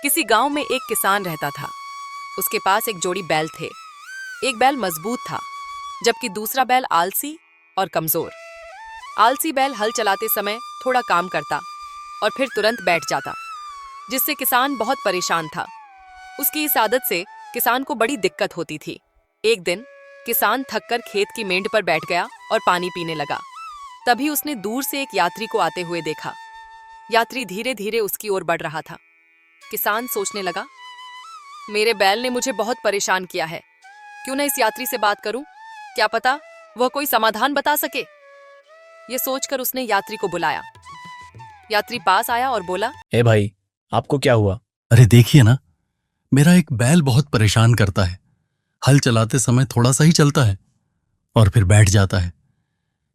किसी गांव में एक किसान रहता था। उसके पास एक जोड़ी बैल थे। एक बैल मजबूत था, जबकि दूसरा बैल आलसी और कमजोर। आलसी बैल हल चलाते समय थोड़ा काम करता और फिर तुरंत बैठ जाता, जिससे किसान बहुत परेशान था। उसकी इस आदत से किसान को बड़ी दिक्कत होती थी। एक दिन किसान थककर खेत की मेंढ पर बैठ गया और पानी पीने लगा। तभी उसने दूर से एक यात्री को आते हुए देखा। यात्री धीरे धीरे उसकी ओर बढ़ रहा था। किसान सोचने लगा, मेरे बैल ने मुझे बहुत परेशान किया है, क्यों न इस यात्री से बात करूं, क्या पता वह कोई समाधान बता सके। ये सोचकर उसने यात्री को बुलाया। यात्री पास आया और बोला, ए भाई, आपको क्या हुआ? अरे देखिए ना, मेरा एक बैल बहुत परेशान करता है। हल चलाते समय थोड़ा सा ही चलता है और फिर बैठ जाता है।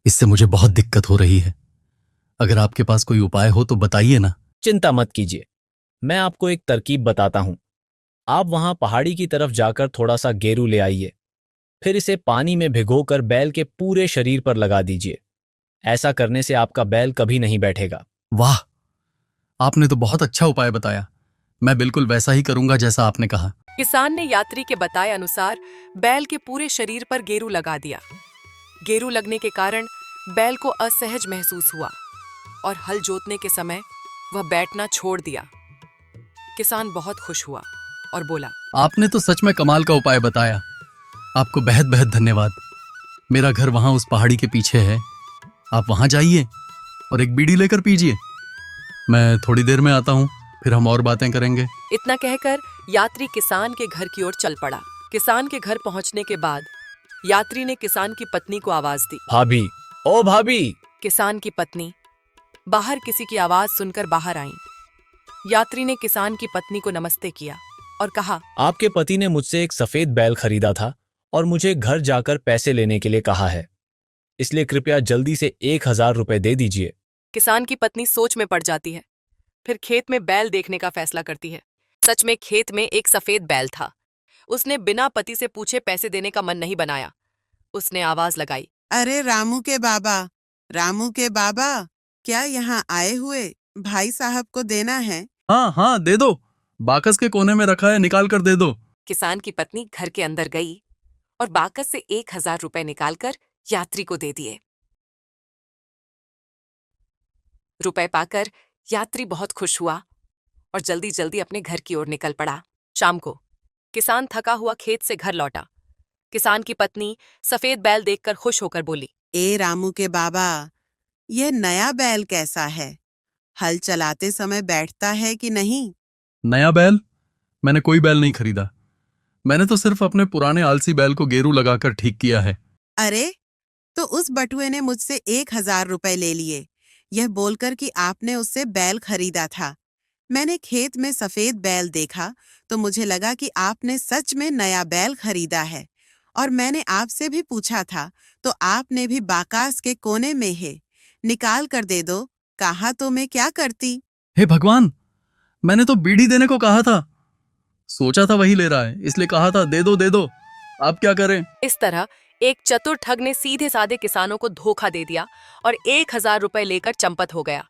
इससे मुझे बहुत दिक्कत हो रही है। अगर आपके पास कोई उपाय हो तो बताइए ना। चिंता मत कीजिए, मैं आपको एक तरकीब बताता हूं। आप वहां पहाड़ी की तरफ जाकर थोड़ा सा गेरू ले आइए, फिर इसे पानी में भिगोकर बैल के पूरे शरीर पर लगा दीजिए। ऐसा करने से आपका बैल कभी नहीं बैठेगा। वाह, आपने तो बहुत अच्छा उपाय बताया। मैं बिल्कुल वैसा ही करूंगा जैसा आपने कहा। किसान ने यात्री के बताए अनुसार बैल के पूरे शरीर पर गेरू लगा दिया। गेरू लगने के कारण बैल को असहज महसूस हुआ और हल जोतने के समय वह बैठना छोड़ दिया। किसान बहुत खुश हुआ और बोला, आपने तो सच में कमाल का उपाय बताया। आपको बेहद बेहद धन्यवाद। मेरा घर वहां उस पहाड़ी के पीछे है। आप वहां जाइए और एक बीड़ी लेकर पीजिए। मैं थोड़ी देर में आता हूं, फिर हम और बातें करेंगे। इतना कहकर यात्री किसान के घर की ओर चल पड़ा। किसान के घर पहुंचने के बाद यात्री ने किसान की पत्नी को आवाज दी। भाभी, ओ भाभी! किसान की पत्नी बाहर किसी की आवाज सुनकर बाहर आई। यात्री ने किसान की पत्नी को नमस्ते किया और कहा, आपके पति ने मुझसे एक सफेद बैल खरीदा था और मुझे घर जाकर पैसे लेने के लिए कहा है, इसलिए कृपया जल्दी से 1000 रुपए दे दीजिए। किसान की पत्नी सोच में पड़ जाती है। फिर खेत में बैल देखने का फैसला करती है। सच में खेत में एक सफेद बैल था। उसने बिना पति से पूछे पैसे देने का मन नहीं बनाया। उसने आवाज लगाई, अरे रामू के बाबा, रामू के बाबा, क्या यहाँ आए हुए भाई साहब को देना है? हाँ हाँ, दे दो। बाकस के कोने में रखा है, निकाल कर दे दो। किसान की पत्नी घर के अंदर गई और बाकस से 1000 रुपए निकालकर यात्री को दे दिए। रुपए पाकर यात्री बहुत खुश हुआ और जल्दी जल्दी अपने घर की ओर निकल पड़ा। शाम को किसान थका हुआ खेत से घर लौटा। किसान की पत्नी सफेद बैल देखकर खुश होकर बोली, ए रामू के बाबा, यह नया बैल कैसा है? हल चलाते समय बैठता है कि नहीं? नया बैल? मैंने कोई बैल नहीं खरीदा। मैंने तो सिर्फ अपने पुराने आलसी बैल को गेरू लगाकर ठीक किया है। अरे, तो उस बटुए ने मुझसे 1000 रुपए ले लिए, यह बोलकर कि आपने उससे बैल खरीदा था। मैंने खेत में सफेद बैल देखा तो मुझे लगा कि आपने सच में नया बैल खरीदा है, और मैंने आपसे भी पूछा था तो आपने भी बाकास के कोने में है, निकाल कर दे दो, कहा तो मैं क्या करती। हे भगवान, मैंने तो बीड़ी देने को कहा था। सोचा था वही ले रहा है, इसलिए कहा था दे दो दे दो। अब क्या करें? इस तरह एक चतुर ठग ने सीधे साधे किसानों को धोखा दे दिया और 1000 रुपए लेकर चंपत हो गया।